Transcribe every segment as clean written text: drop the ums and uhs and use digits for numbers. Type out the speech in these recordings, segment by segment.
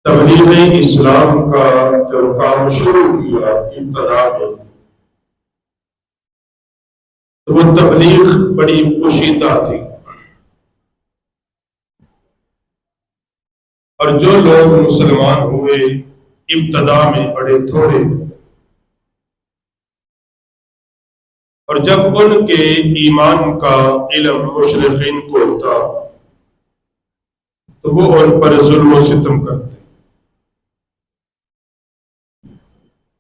تبلیغ اسلام کا جب کام شروع کیا ابتدا میں، تو وہ تبلیغ بڑی پوشیدہ تھی، اور جو لوگ مسلمان ہوئے ابتدا میں بڑے تھوڑے، اور جب ان کے ایمان کا علم مشرقین کو ہوتا تو وہ ان پر ظلم و ستم کرتے،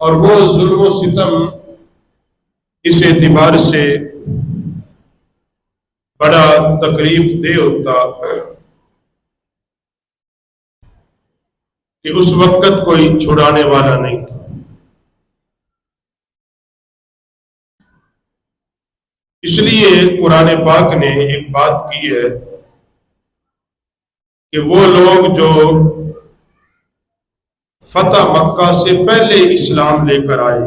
اور وہ ظلم و ستم اس اعتبار سے بڑا تکلیف دہ ہوتا کہ اس وقت کوئی چھڑانے والا نہیں تھا۔ اس لیے قرآن پاک نے ایک بات کی ہے کہ وہ لوگ جو فتح مکہ سے پہلے اسلام لے کر آئے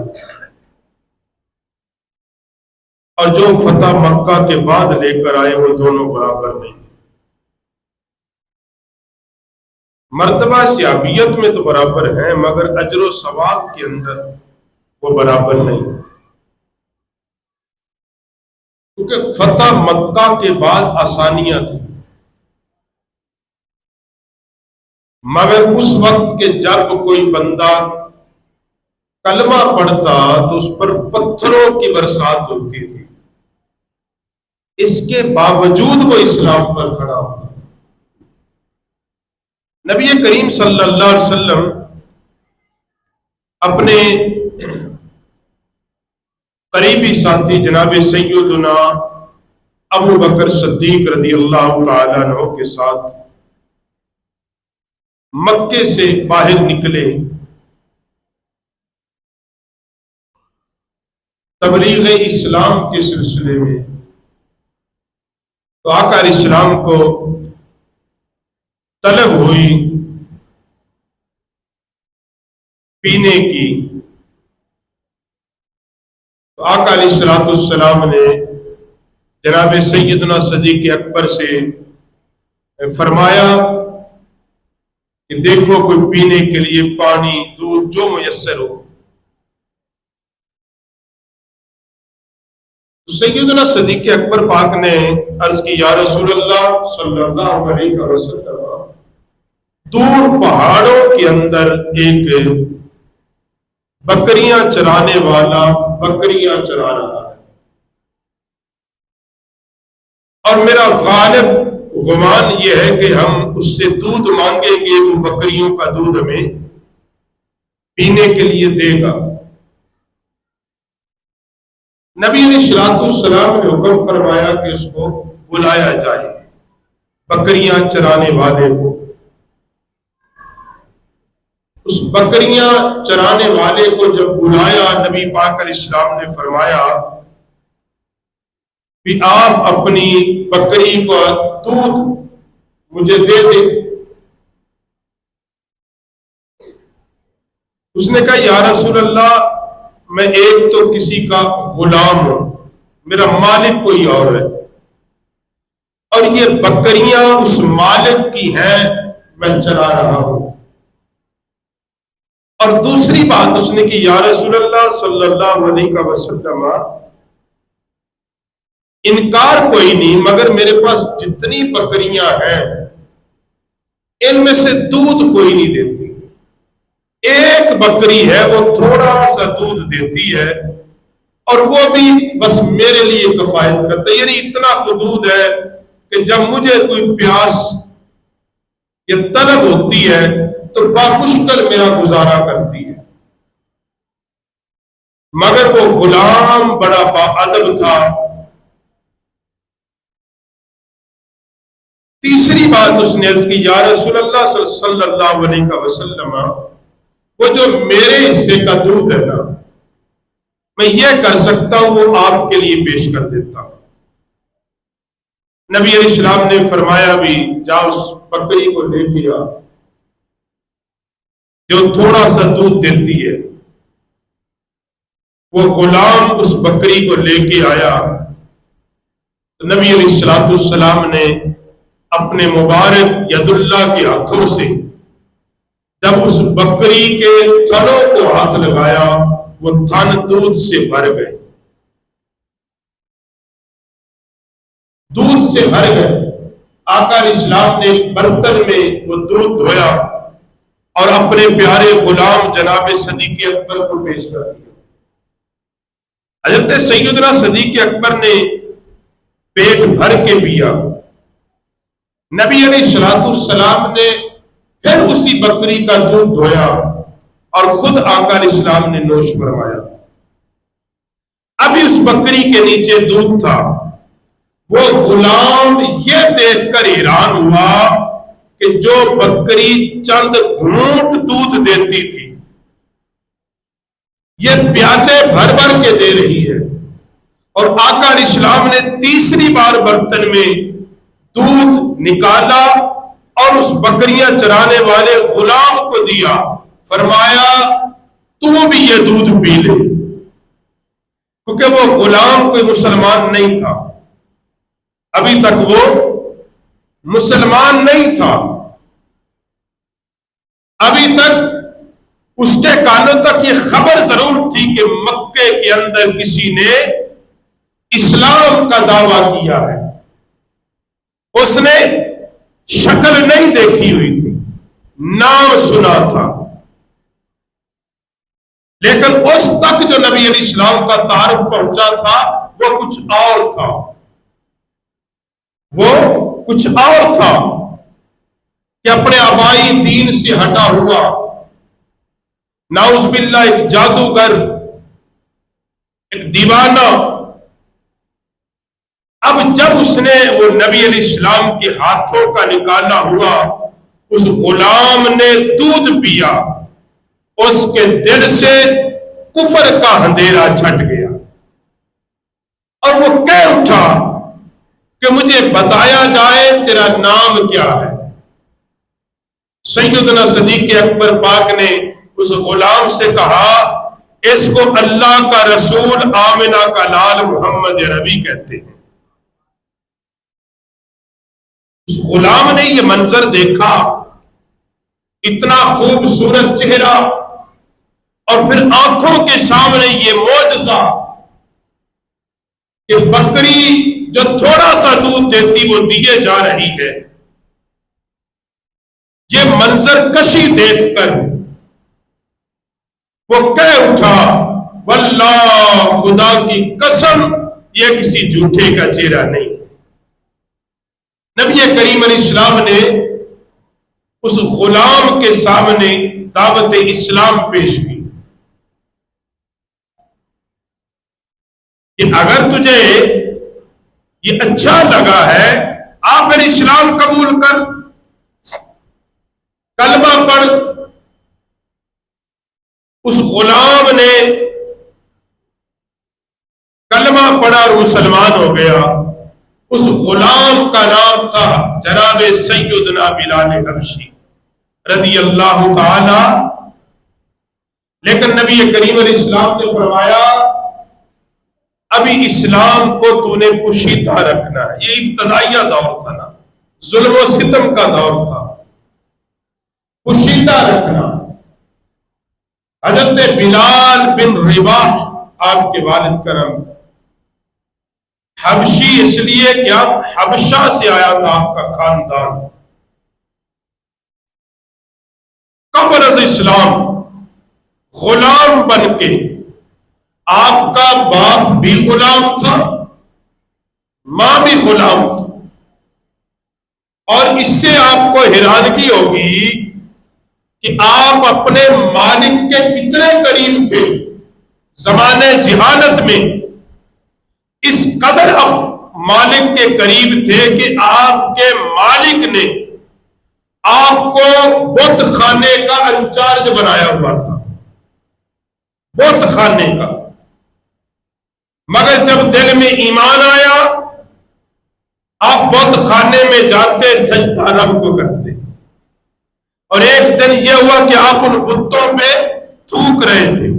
اور جو فتح مکہ کے بعد لے کر آئے، وہ دونوں برابر نہیں ہیں۔ مرتبہ سیابیت میں تو برابر ہیں، مگر اجر و ثواب کے اندر وہ برابر نہیں، کیونکہ فتح مکہ کے بعد آسانیاں تھیں، مگر اس وقت کے جب کوئی بندہ کلمہ پڑھتا تو اس پر پتھروں کی برسات ہوتی تھی، اس کے باوجود وہ اسلام پر کھڑا ہوتا۔ نبی کریم صلی اللہ علیہ وسلم اپنے قریبی ساتھی جناب سیدنا ابو بکر صدیق رضی اللہ تعالیٰ عنہ کے ساتھ مکے سے باہر نکلے تبلیغ اسلام کے سلسلے میں، تو آقا علیہ السلام کو طلب ہوئی پینے کی، تو آقا علیہ السلام نے جناب سیدنا صدیق اکبر سے فرمایا کہ دیکھو کوئی پینے کے لیے پانی، دودھ جو میسر ہو۔ تو سیدنا صدیق اکبر پاک نے عرض کی، یا رسول اللہ صلی اللہ علیہ وسلم، دور پہاڑوں کے اندر ایک بکریاں چرانے والا بکریاں چرا رہا ہے، اور میرا غالب گمان یہ ہے کہ ہم اس سے دودھ مانگیں گے، وہ بکریوں کا دودھ ہمیں پینے کے لیے دے گا۔ نبی علیہ السلام نے حکم فرمایا کہ اس کو بلایا جائے، بکریاں چرانے والے کو۔ اس بکریاں چرانے والے کو جب بلایا، نبی پاک علیہ السلام نے فرمایا کہ آپ اپنی بکری کا دودھ مجھے دے دیں۔ اس نے کہا، یا رسول اللہ، میں ایک تو کسی کا غلام ہوں، میرا مالک کوئی اور ہے، اور یہ بکریاں اس مالک کی ہیں، میں چرا رہا ہوں۔ اور دوسری بات اس نے کی، یا رسول اللہ صلی اللہ علیہ وسلم، انکار کوئی نہیں، مگر میرے پاس جتنی بکریاں ہیں ان میں سے دودھ کوئی نہیں دیتی، ایک بکری ہے وہ تھوڑا سا دودھ دیتی ہے، اور وہ بھی بس میرے لیے کفایت کرتا ہے، یعنی اتنا تو دودھ ہے کہ جب مجھے کوئی پیاس یا طلب ہوتی ہے تو بامشکل میرا گزارا کرتی ہے۔ مگر وہ غلام بڑا باادب تھا۔ تیسری بات اس نے عرض کی، یا رسول اللہ صلی اللہ علیہ وسلم، وہ جو میرے حصے کا دودھ ہے نا، میں یہ کر سکتا ہوں وہ آپ کے لیے پیش کر دیتا ہوں۔ نبی علیہ السلام نے فرمایا، بھی جا اس بکری کو لے کے آ جو تھوڑا سا دودھ دیتی ہے۔ وہ غلام اس بکری کو لے کے آیا، تو نبی علیہ السلام نے اپنے مبارک ید اللہ کے ہاتھوں سے جب اس بکری کے تھنوں کو ہاتھ لگایا وہ تھن دودھ سے بھر گئے، دودھ سے بھر گئے۔ آقا علیہ السلام نے ایک برتن میں وہ دودھ دھویا اور اپنے پیارے غلام جناب صدیق اکبر کو پیش کر دیا۔ حضرت سیدنا صدیق اکبر نے پیٹ بھر کے پیا۔ نبی علیہ السلام نے پھر اسی بکری کا دودھ دھویا اور خود آقا علیہ السلام نے نوش فرمایا۔ ابھی اس بکری کے نیچے دودھ تھا، وہ غلام یہ دیکھ کر حیران ہوا کہ جو بکری چند گھونٹ دودھ دیتی تھی یہ پیالے بھر بھر کے دے رہی ہے، اور آقا علیہ السلام نے تیسری بار برتن میں دودھ نکالا اور اس بکریاں چرانے والے غلام کو دیا، فرمایا تو بھی یہ دودھ پی لے، کیونکہ وہ غلام کوئی مسلمان نہیں تھا، ابھی تک وہ مسلمان نہیں تھا، ابھی تک اس کے کانوں تک یہ خبر ضرور تھی کہ مکے کے اندر کسی نے اسلام کا دعویٰ کیا ہے، اس نے شکل نہیں دیکھی ہوئی تھی، نام سنا تھا، لیکن اس تک جو نبی علیہ السلام کا تعارف پہنچا تھا وہ کچھ اور تھا، وہ کچھ اور تھا کہ اپنے آبائی دین سے ہٹا ہوا، نعوذ باللہ ایک جادوگر، ایک دیوانہ، اب جب اس نے وہ نبی علیہ السلام کے ہاتھوں کا نکالا ہوا اس غلام نے دودھ پیا، اس کے دل سے کفر کا اندھیرا چھٹ گیا اور وہ کہہ اٹھا کہ مجھے بتایا جائے تیرا نام کیا ہے۔ سیدنا صدیق اکبر پاک نے اس غلام سے کہا اس کو اللہ کا رسول آمنہ کا لال محمد عربی کہتے ہیں۔ اس غلام نے یہ منظر دیکھا، اتنا خوبصورت چہرہ اور پھر آنکھوں کے سامنے یہ معجزہ کہ بکری جو تھوڑا سا دودھ دیتی وہ دیے جا رہی ہے، یہ منظر کشی دیکھ کر وہ کہہ اٹھا واللہ خدا کی قسم یہ کسی جھوٹے کا چہرہ نہیں ہے۔ نبی کریم علیہ السلام نے اس غلام کے سامنے دعوت اسلام پیش کی کہ اگر تجھے یہ اچھا لگا ہے آپ میرے اسلام قبول کر، کلمہ پڑھ۔ اس غلام نے کلمہ پڑھا اور مسلمان ہو گیا۔ اس غلام کا نام تھا جناب سیدنا بلال حبشی رضی اللہ تعالی۔ لیکن نبی کریم علیہ السلام نے فرمایا ابھی اسلام کو تو نے پوشیدہ رکھنا ہے، یہ ابتدائیہ دور تھا نا، ظلم و ستم کا دور تھا، پوشیدہ رکھنا۔ حضرت بلال بن رباح آپ کے والد کرم حبشی اس لیے کہ آپ حبشہ سے آیا تھا آپ کا خاندان، قبل از اسلام غلام بن کے، آپ کا باپ بھی غلام تھا، ماں بھی غلام تھی، اور اس سے آپ کو حیرانگی ہوگی کہ آپ اپنے مالک کے کتنے قریب تھے زمانے جہالت میں، اس قدر اب مالک کے قریب تھے کہ آپ کے مالک نے آپ کو بت خانے کا انچارج بنایا ہوا تھا، بت خانے کا۔ مگر جب دل میں ایمان آیا آپ بت خانے میں جاتے سجدہ رب کو کرتے، اور ایک دن یہ ہوا کہ آپ ان بتوں پہ تھوک رہے تھے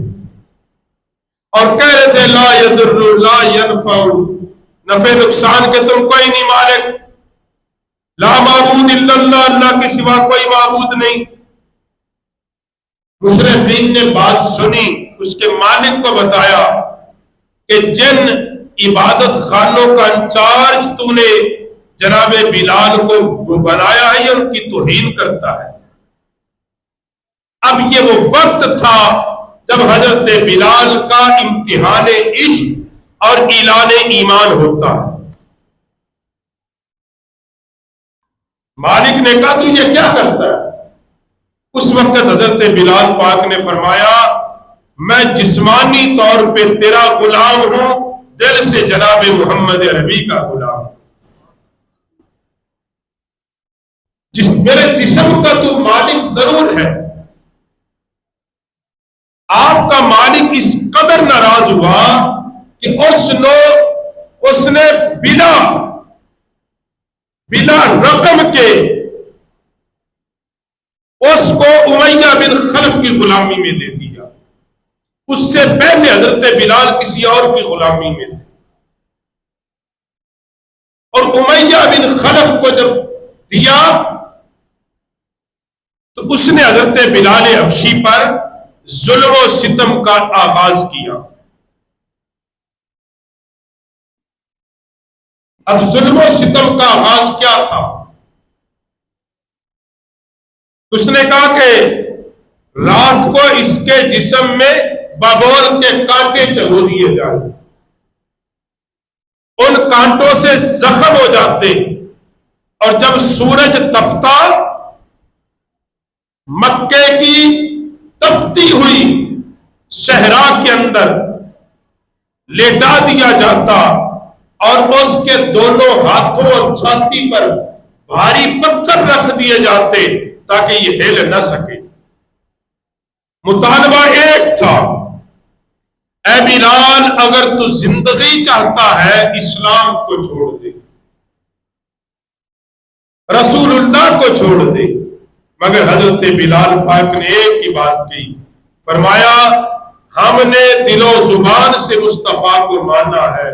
اور کہہ رہے تھے لا یضر لا ينفع، نفع نقصان کے تم کوئی نہیں مالک، لا معبود الا اللہ، اللہ کے سوا کوئی معبود نہیں، مشرفین نے بات سنی، اس کے مالک کو بتایا کہ جن عبادت خانوں کا انچارج تو نے جناب بلال کو بنایا ہے، یہ ان کی توہین کرتا ہے۔ اب یہ وہ وقت تھا جب حضرت بلال کا امتحان عشق اور اعلان ایمان ہوتا ہے۔ مالک نے کہا تو یہ کیا کرتا ہے؟ اس وقت حضرت بلال پاک نے فرمایا میں جسمانی طور پہ تیرا غلام ہوں، دل سے جناب محمد عربی کا غلام ہوں۔ میرے جسم کا تو مالک ضرور ہے، آپ کا مالک اس قدر ناراض ہوا کہ اس نے بلا رقم کے اس کو امیہ بن خلف کی غلامی میں دے دیا۔ اس سے پہلے حضرت بلال کسی اور کی غلامی میں تھے، اور امیہ بن خلف کو جب دیا تو اس نے حضرت بلال حبشی پر ظلم و ستم کا آغاز کیا۔ اب ظلم و ستم کا آغاز کیا تھا؟ اس نے کہا کہ رات کو اس کے جسم میں ببول کے کانٹے چڑھو دیے جائیں، ان کانٹوں سے زخم ہو جاتے، اور جب سورج تپتا مکے کی تپتی ہوئی صحرا کے اندر لیٹا دیا جاتا، اور اس کے دونوں ہاتھوں اور چھاتی پر بھاری پتھر رکھ دیے جاتے تاکہ یہ ہل نہ سکے۔ مطالبہ ایک تھا، اے بلال اگر تو زندگی چاہتا ہے اسلام کو چھوڑ دے، رسول اللہ کو چھوڑ دے۔ مگر حضرت بلال پاک نے ایک ہی بات کہی، فرمایا ہم نے دل و زبان سے مصطفیٰ کو مانا ہے،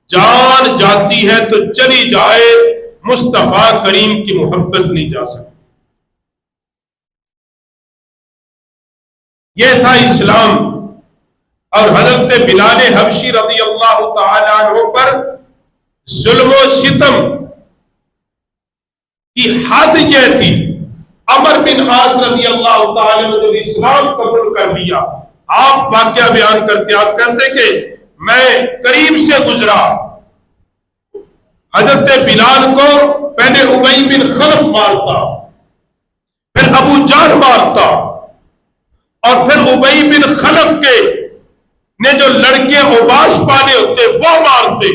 جان جاتی ہے تو چلی جائے، مصطفیٰ کریم کی محبت نہیں جا سکتی۔ یہ تھا اسلام۔ اور حضرت بلال حبشی رضی اللہ تعالیٰ عنہ پر ظلم و ستم کی حد یہ تھی، عمر بن عاص رضی اللہ تعالیٰ عنہ جب اسلام قبول کر لیا، آپ واقعہ بیان کرتے، آپ کہتے کہ میں قریب سے گزرا، حضرت بلال کو پہلے ابی بن خلف مارتا، پھر ابو جہل مارتا، اور پھر ابی بن خلف کے نے جو لڑکے اوباش پالے ہوتے وہ مارتے،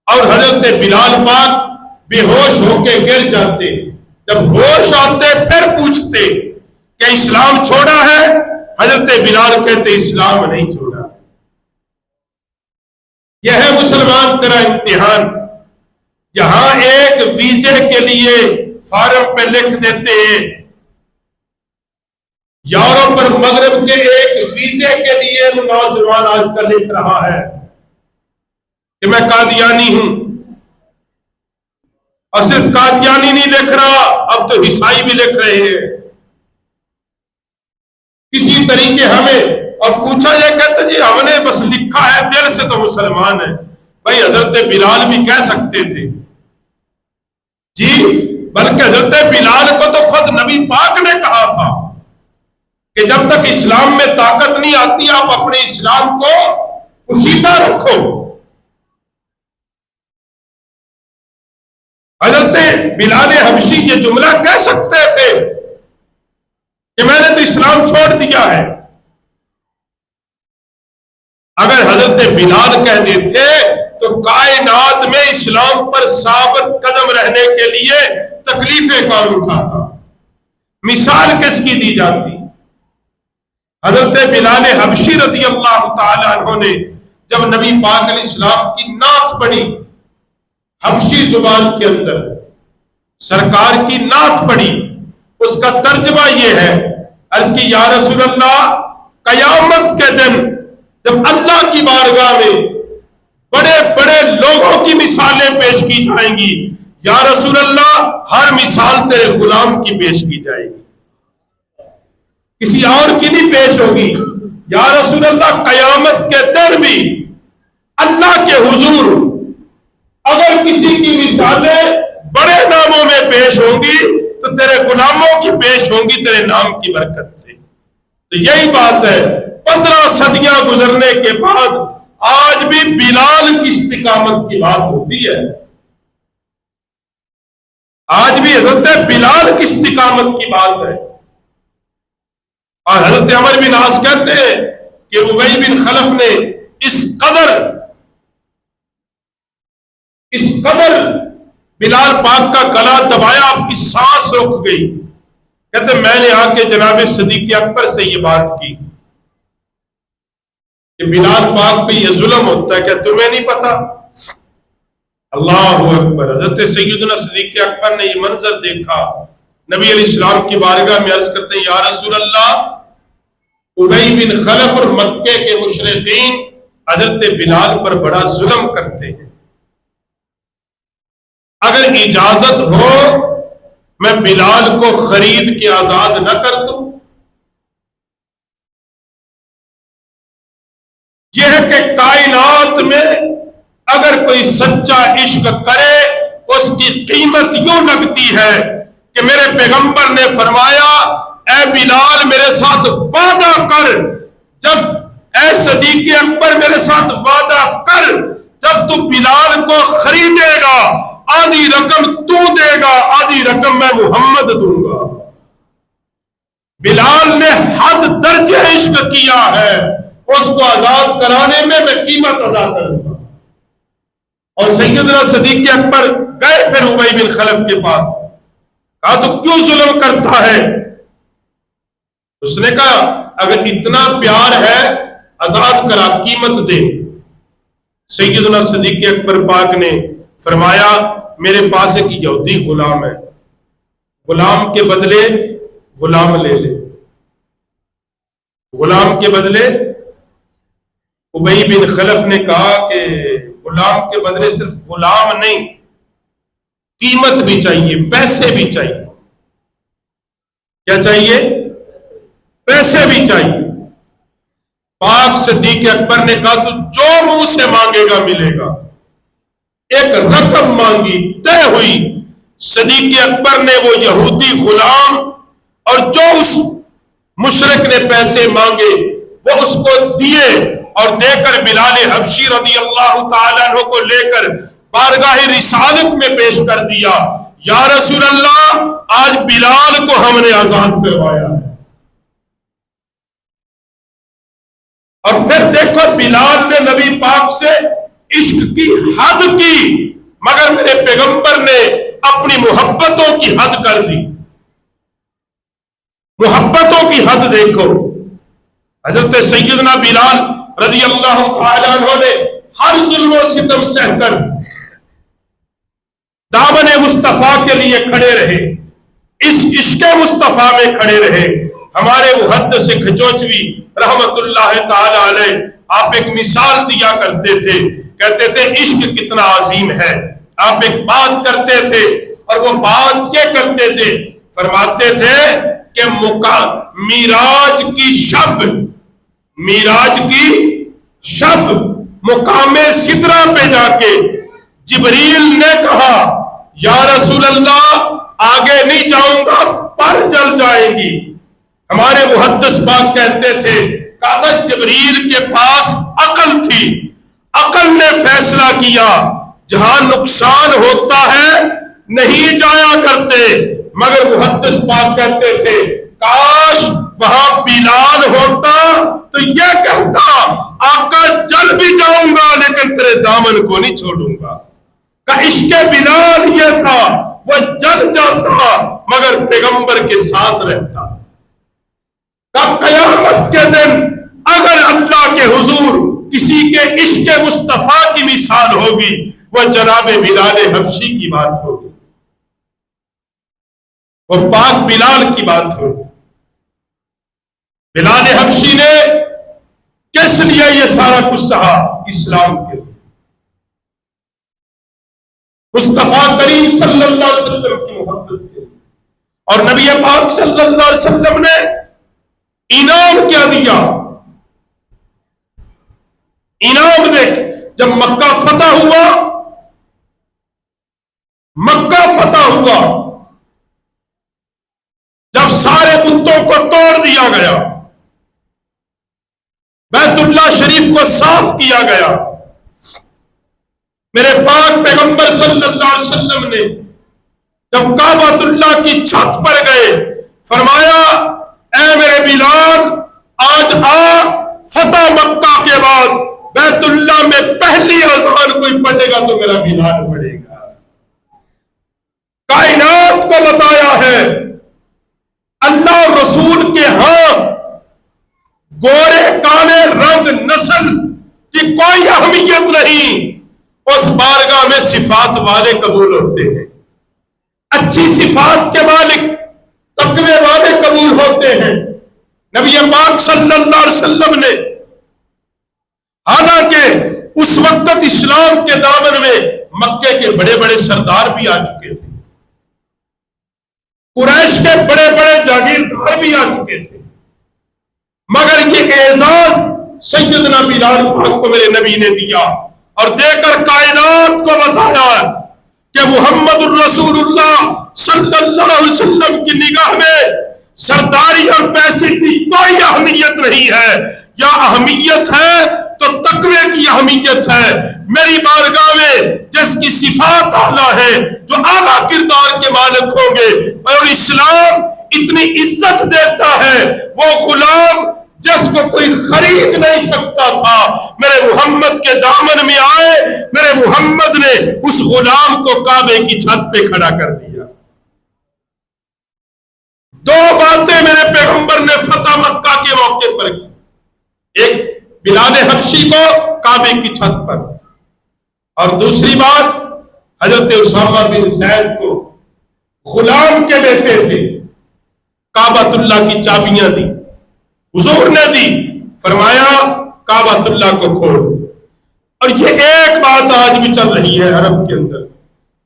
اور حضرت بلال پاک بے ہوش ہو کے گر جاتے۔ جب ہوش آتے پھر پوچھتے کہ اسلام چھوڑا ہے؟ حضرت بلال کہتے اسلام نہیں چھوڑا۔ یہ ہے مسلمان تیرا امتحان، جہاں ایک ویزے کے لیے فارم پہ لکھ دیتے ہیں، یورپ اور مغرب کے ایک ویزے کے لیے نوجوان آج کل لکھ رہا ہے کہ میں قادیانی ہوں، اور صرف قادیانی نہیں لکھ رہا، اب تو عیسائی بھی لکھ رہے ہیں کسی طریقے ہمیں۔ اور پوچھا یہ کہتے جی ہم نے بس لکھا ہے، دل سے تو مسلمان ہے۔ بھائی حضرت بلال بھی کہہ سکتے تھے جی، بلکہ حضرت بلال کو تو خود نبی پاک نے کہا تھا کہ جب تک اسلام میں طاقت نہیں آتی آپ اپنے اسلام کو پوشیدہ رکھو۔ حضرت بلال حبشی یہ جملہ کہہ سکتے تھے کہ میں نے تو اسلام چھوڑ دیا ہے۔ اگر حضرت بلال کہہ دیتے تو کائنات میں اسلام پر ثابت قدم رہنے کے لیے تکلیفیں کون اٹھاتا، مثال کس کی دی جاتی؟ حضرت بلال حبشی رضی اللہ تعالیٰ عنہ نے جب نبی پاک علیہ السلام کی نعت پڑھی حبشی زبان کے اندر، سرکار کی نعت پڑھی، اس کا ترجمہ یہ ہے، عرض کی یا رسول اللہ قیامت کے دن جب اللہ کی بارگاہ میں بڑے بڑے لوگوں کی مثالیں پیش کی جائیں گی، یا رسول اللہ ہر مثال تیرے غلام کی پیش کی جائے گی۔ کسی اور کی نہیں پیش ہوگی. یا رسول اللہ قیامت کے دن بھی اللہ کے حضور اگر کسی کی مثالیں بڑے ناموں میں پیش ہوں گی تو تیرے غلاموں کی پیش ہوں گی تیرے نام کی برکت سے. تو یہی بات ہے. 15 صدیاں گزرنے کے بعد آج بھی بلال کی استقامت کی بات ہوتی ہے. آج بھی حضرت بلال کی استقامت کی بات ہے. اور حضرت عمر بن عاص کہتے ہیں کہ ابی بن خلف نے اس قدر بلال پاک کا گلا دبایا, آپ کی سانس رک گئی. کہتے میں نے آ کے جناب صدیق اکبر سے یہ بات کی کہ بلال پاک پہ یہ ظلم ہوتا ہے, کیا تمہیں نہیں پتا؟ اللہ اکبر. حضرت سیدنا صدیق اکبر نے یہ منظر دیکھا, نبی علیہ السلام کی بارگاہ میں عرض کرتے ہیں یا رسول اللہ, ابی بن خلف اور مکے کے مشرکین حضرت بلال پر بڑا ظلم کرتے ہیں, اگر اجازت ہو میں بلال کو خرید کے آزاد نہ کر دوں. یہ ہے کہ کائنات میں اگر کوئی سچا عشق کرے اس کی قیمت یوں لگتی ہے کہ میرے پیغمبر نے فرمایا اے بلال میرے ساتھ وعدہ کر, جب اے صدیق اکبر میرے ساتھ وعدہ کر, جب تو بلال کو خریدے گا آدھی رقم تو دے گا, آدھی رقم میں محمد دوں گا. بلال نے حد درجے عشق کیا ہے, اس کو آزاد کرانے میں قیمت ادا کروں گا. اور سیدنا صدیق اکبر گئے پھر ابی بن خلف کے پاس, کہا تو کیوں ظلم کرتا ہے؟ اس نے کہا اگر اتنا پیار ہے آزاد کرا, قیمت دے. سیدنا صدیق اکبر پاک نے فرمایا میرے پاس ایک یہودی غلام ہے, غلام کے بدلے غلام لے لے. غلام کے بدلے ابی بن خلف نے کہا کہ غلام کے بدلے صرف غلام نہیں, قیمت بھی چاہیے, پیسے بھی چاہیے. کیا چاہیے؟ پیسے بھی چاہیے. پاک صدیق اکبر نے کہا تو جو منہ سے مانگے گا ملے گا. ایک رقم مانگی, طے ہوئی. صدیق اکبر نے وہ یہودی غلام اور جو اس مشرک نے پیسے مانگے وہ اس کو دیے, اور دے کر بلال حبشی رضی اللہ تعالیٰ عنہ کو لے کر بارگاہ رسالت میں پیش کر دیا. یا رسول اللہ آج بلال کو ہم نے آزاد کروایا ہے. اور پھر دیکھو بلال نے نبی پاک سے عشق کی حد کی, مگر میرے پیغمبر نے اپنی محبتوں کی حد کر دی. محبتوں کی حد دیکھو. حضرت سیدنا بلال رضی اللہ تعالیٰ عنہ نے ہر ظلم و ستم سہ کر دامن مصطفیٰ کے لیے کھڑے رہے, اس عشق مصطفیٰ میں کھڑے رہے. ہمارے محدث کھچوچوی رحمت اللہ تعالی علیہ آپ ایک مثال دیا کرتے تھے, کہتے تھے عشق کتنا عظیم ہے. آپ ایک بات کرتے تھے اور وہ بات یہ کرتے تھے, فرماتے تھے کہ میراج کی شب مقام سدرہ پہ جا کے جبریل نے کہا یا رسول اللہ آگے نہیں جاؤں گا پر جل جائیں گی. ہمارے محدث پاک کہتے تھے کہا جبریل کے پاس عقل تھی, عقل نے فیصلہ کیا جہاں نقصان ہوتا ہے نہیں جایا کرتے. مگر محدث پاک کہتے تھے کاش وہاں بلال ہوتا تو یہ کہتا آقا جل بھی جاؤں گا لیکن تیرے دامن کو نہیں چھوڑوں گا. کہ عشق بلال یہ تھا, وہ جل جاتا مگر پیغمبر کے ساتھ رہتا. کہ قیامت کے دن اگر اللہ کے حضور کسی کے عشق مصطفیٰ کی مثال ہوگی وہ جناب بلال حبشی کی بات ہوگی, وہ پاک بلال کی بات ہوگی. بلال حبشی نے کس لیے یہ سارا کچھ سہا؟ اسلام کے لیے. مصطفیٰ کریم صلی اللہ علیہ وسلم کی محبت کے لیے. اور نبی پاک صلی اللہ علیہ وسلم نے انعام کیا دیا؟ انعام دیکھ، جب مکہ فتح ہوا، مکہ فتح ہوا، جب سارے بتوں کو توڑ دیا گیا، بیت اللہ شریف کو صاف کیا گیا، میرے پاک پیغمبر صلی اللہ علیہ وسلم نے جب کعبۃ اللہ کی چھت پر گئے، فرمایا اے میرے بلال، آج آ، فتح مکہ کے بعد بیت اللہ میں پہلی اذان کوئی پڑھے گا تو میرا بلال پڑھے گا۔ کائنات کو بتایا ہے اللہ اور رسول کے ہاں گورے کالے رنگ نسل کی کوئی اہمیت نہیں، اس بارگاہ میں صفات والے قبول ہوتے ہیں، اچھی صفات کے مالک تقوی والے قبول ہوتے ہیں۔ نبی پاک صلی اللہ علیہ وسلم نے، حالانکہ اس وقت اسلام کے دامن میں مکے کے بڑے بڑے سردار بھی آ چکے تھے، قریش کے بڑے بڑے جاگیردار بھی آ چکے تھے، مگر یہ اعزاز سیدنا بلال پاک کو میرے نبی نے دیا اور دے کر کائنات کو بتایا کہ محمد الرسول اللہ صلی اللہ علیہ وسلم کی نگاہ میں سرداری اور پیسے کی کوئی اہمیت نہیں ہے، یا اہمیت ہے تو تقوی کی اہمیت ہے۔ میری بارگاہ میں جس کی صفات اعلیٰ ہے، جو اعلیٰ کردار کے مالک ہوں گے، اور اسلام اتنی عزت دیتا ہے، وہ غلام جس کو کوئی خرید نہیں سکتا تھا، میرے محمد کے دامن میں آئے، میرے محمد نے اس غلام کو کعبے کی چھت پہ کھڑا کر دیا۔ دو باتیں میرے پیغمبر نے فتح مکہ کے موقع پر کی، ایک بلال حبشی کو کعبے کی چھت پر، اور دوسری بات حضرت اسامہ بن زید کو، غلام کے بیٹے تھے، کعبۃ اللہ کی چابیاں دی، حضور نے دی، فرمایا کعبۃ اللہ کو کھول۔ اور یہ ایک بات آج بھی چل رہی ہے عرب کے اندر،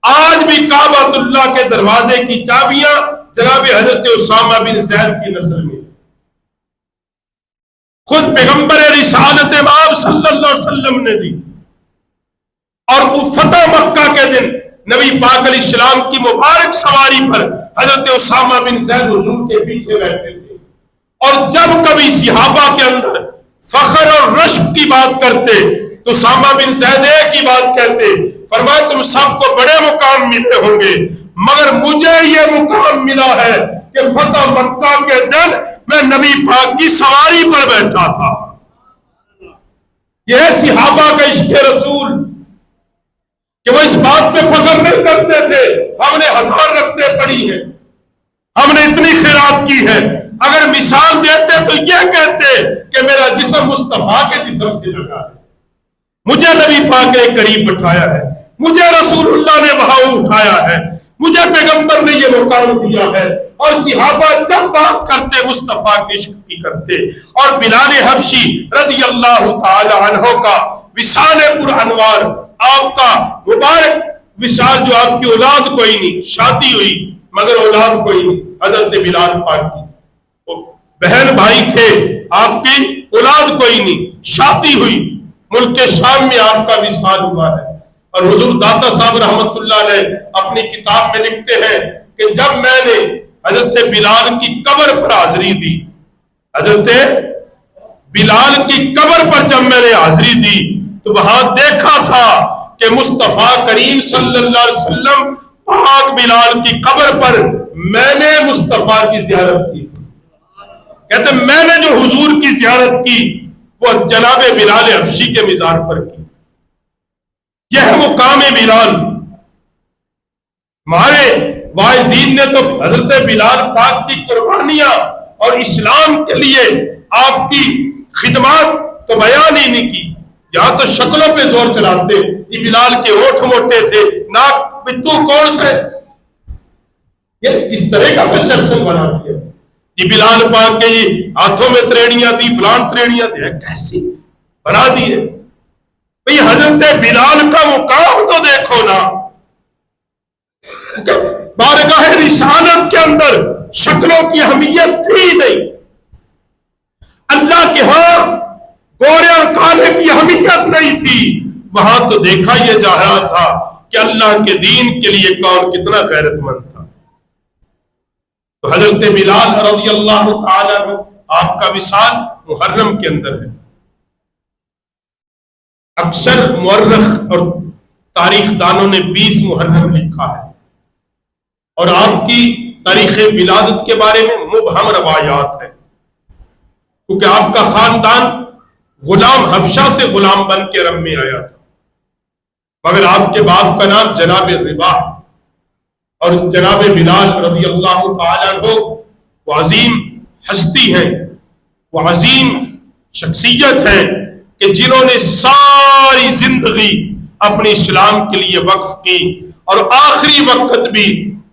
آج بھی کعبۃ اللہ کے دروازے کی چابیاں جناب حضرت اسامہ بن زید کی نسل میں، خود پیغمبر رسالت آپ صلی اللہ علیہ وسلم نے دی۔ اور وہ فتح مکہ کے دن نبی پاک علیہ السلام کی مبارک سواری پر حضرت اسامہ بن زید حضور کے پیچھے بیٹھے تھے، اور جب کبھی صحابہ کے اندر فخر اور رشک کی بات کرتے تو اسامہ بن زید ایک ہی بات کہتے، فرمایا تم سب کو بڑے مقام ملے ہوں گے، مگر مجھے یہ مقام ملا ہے کہ فتح مکہ کے دن میں نبی پاک کی سواری پر بیٹھا تھا۔ یہ صحابہ کا عشق رسول کہ وہ اس بات پہ فخر نہیں کرتے تھے ہم نے 1000 رکعتیں پڑھی ہیں، ہم نے اتنی خیرات کی ہے، اگر مثال دیتے تو یہ کہتے کہ میرا جسم مصطفیٰ کے جسم سے لگا ہے، مجھے نبی پاک نے قریب بٹھایا ہے، مجھے رسول اللہ نے وہاں اٹھایا ہے، مجھے پیغمبر نے یہ مقام دیا ہے۔ اور صحابہ جب بات کرتے مصطفیٰ کے عشق کی کرتے، اور بلال حبشی رضی اللہ تعالی عنہ کا وصال پر انوار، آپ کا مبارک وصال، جو آپ کی اولاد کوئی نہیں، شادی ہوئی مگر اولاد کوئی نہیں، حضرت بلال پاک کی بہن بھائی تھے، آپ کی اولاد کوئی نہیں، شادی ہوئی، ملک شام میں آپ کا وصال ہوا ہے۔ اور حضور داتا صاحب رحمت اللہ علیہ اپنی کتاب میں لکھتے ہیں کہ جب میں نے حضرت بلال کی قبر پر حاضری دی، حضرت بلال کی قبر پر جب میں نے حاضری دی تو وہاں دیکھا تھا کہ مصطفیٰ کریم صلی اللہ علیہ وسلم پاک بلال کی قبر پر میں نے مصطفیٰ کی زیارت کی، کہتے میں نے جو حضور کی زیارت کی وہ جناب بلال حبشی کے مزار پر کی۔ یہ ہے مقام بلال۔ ہمارے واعظین نے تو حضرت بلال پاک کی قربانیاں اور اسلام کے لیے آپ کی خدمات تو بیان ہی نہیں کی، یہاں تو شکلوں پہ زور چلاتے، یہ بلال کے ہونٹ موٹے تھے، ناک پتو کون سے، یہ اس طرح کا پرسپشن بنا دیا، یہ بلال پاک کے ہاتھوں میں تریڑیاں تھی، فلان تریڑیاں تھی، کیسی بنا دیے۔ بھئی حضرت بلال کا مقام تو دیکھو نا، بارگاہ رسالت کے اندر شکلوں کی اہمیت تھی نہیں، اللہ کے ہاں گورے اور کالے کی اہمیت نہیں تھی، وہاں تو دیکھا یہ جا رہا تھا کہ اللہ کے دین کے لیے کون کتنا غیرت مند تھا۔ تو حضرت بلال رضی اللہ تعالیٰ عنہ آپ کا وصال محرم کے اندر ہے۔ اکثر مورخ اور تاریخ دانوں نے 20 محرم لکھا ہے، اور آپ کی تاریخ ولادت کے بارے میں مبہم روایات ہیں، کیونکہ آپ کا خاندان غلام حبشہ سے غلام بن کے عرب میں آیا تھا، مگر آپ کے باپ کا نام جناب رباح اور جناب بلال رضی اللہ تعالیٰ عنہ وہ عظیم ہستی ہیں، وہ عظیم شخصیت ہیں کہ جنہوں نے ساری زندگی اپنی اسلام کے لیے وقف کی، اور آخری وقت بھی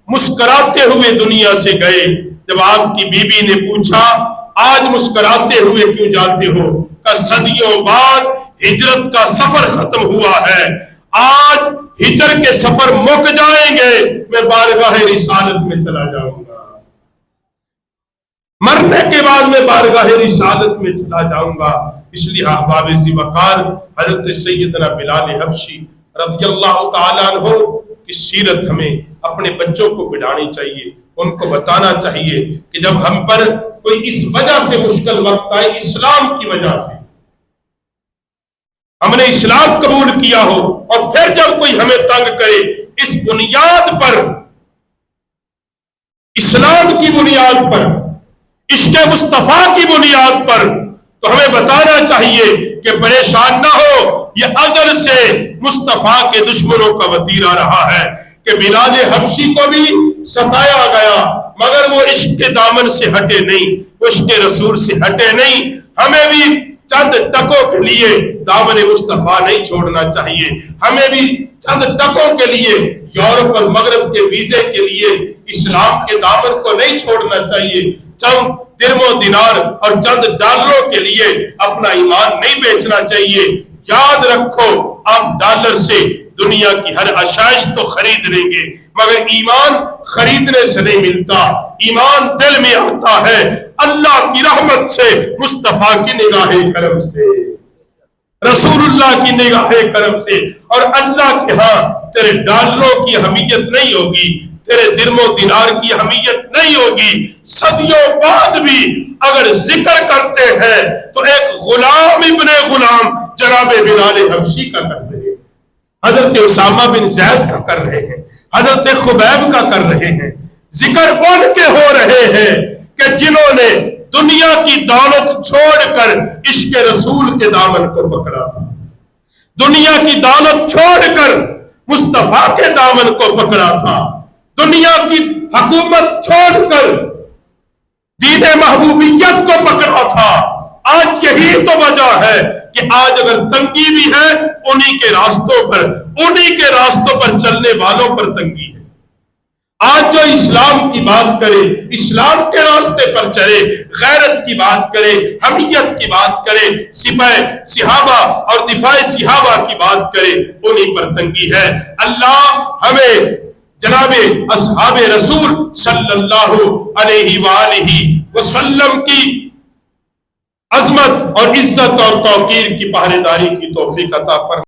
مسکراتے ہوئے دنیا سے گئے۔ جب آپ کی بیوی نے پوچھا آج مسکراتے ہوئے کیوں جاتے ہو، کہ صدیوں بعد ہجرت کا سفر ختم ہوا ہے، آج ہجر کے سفر مک جائیں گے، میں بارگاہ رسالت میں چلا جاؤں گا، مرنے کے بعد میں بارگاہ رسالت میں چلا جاؤں گا۔ اس لیے احباب ذی وقار حضرت سیدنا بلال حبشی رضی اللہ تعالیٰ عنہ کی سیرت ہمیں اپنے بچوں کو پڑھانی چاہیے، ان کو بتانا چاہیے کہ جب ہم پر کوئی اس وجہ سے مشکل وقت آئے، اسلام کی وجہ سے ہم نے اسلام قبول کیا ہو، اور پھر جب کوئی ہمیں تنگ کرے اس بنیاد پر، اسلام کی بنیاد پر، عشق مصطفیٰ کی بنیاد پر، تو ہمیں بتانا چاہیے کہ پریشان نہ ہو، یہ ازل سے مصطفیٰ کے دشمنوں کا وتیرہ رہا ہے کہ بلال حبشی کو بھی ستایا گیا، مگر وہ عشق کے دامن سے ہٹے نہیں، وہ عشق رسول سے ہٹے نہیں۔ ہمیں بھی چند ٹکوں کے لیے دامن مصطفیٰ نہیں چھوڑنا چاہیے، ہمیں بھی چند ٹکوں کے لیے یورپ اور مغرب کے ویزے کے لیے اسلام کے دامن کو نہیں چھوڑنا چاہیے، چند درم و دینار اور چند ڈالروں کے لیے اپنا ایمان نہیں بیچنا چاہیے۔ یاد رکھو آپ ڈالر سے دنیا کی ہر آشائش تو خرید لیں گے، مگر ایمان خریدنے سے نہیں ملتا، ایمان دل میں آتا ہے اللہ کی رحمت سے، مصطفیٰ کی نگاہ کرم سے، رسول اللہ کی نگاہ کرم سے، اور اللہ کے ہاں تیرے ڈالروں کی اہمیت نہیں ہوگی، تیرے درم و دینار کی اہمیت نہیں ہوگی۔ صدیوں بعد بھی اگر ذکر کرتے ہیں تو ایک غلام ابن غلام جناب بلال حبشی کا کر رہے ہیں، حضرت اسامہ بن زید کا کر رہے ہیں، حضرت خبیب کا کر رہے ہیں، ذکر ان کے ہو رہے ہیں کہ جنہوں نے دنیا کی دولت چھوڑ کر عشق رسول کے دامن کو پکڑا تھا، دنیا کی دولت چھوڑ کر مصطفیٰ کے دامن کو پکڑا تھا، دنیا کی حکومت چھوڑ کر دین محبوبیت کو پکڑا تھا۔ آج یہی تو وجہ ہے کہ آج اگر تنگی بھی ہے انہی کے راستوں پر چلنے والوں پر تنگی ہے۔ آج جو اسلام کی بات کرے، اسلام کے راستے پر چلے، غیرت کی بات کرے، حمیت کی بات کرے، سپاہ صحابہ اور دفاع صحابہ کی بات کرے، انہی پر تنگی ہے۔ اللہ ہمیں جناب اصحاب رسول صلی اللہ علیہ وآلہ وسلم کی عظمت اور عزت اور توقیر کی پہرے داری کی توفیق عطا فرمائے۔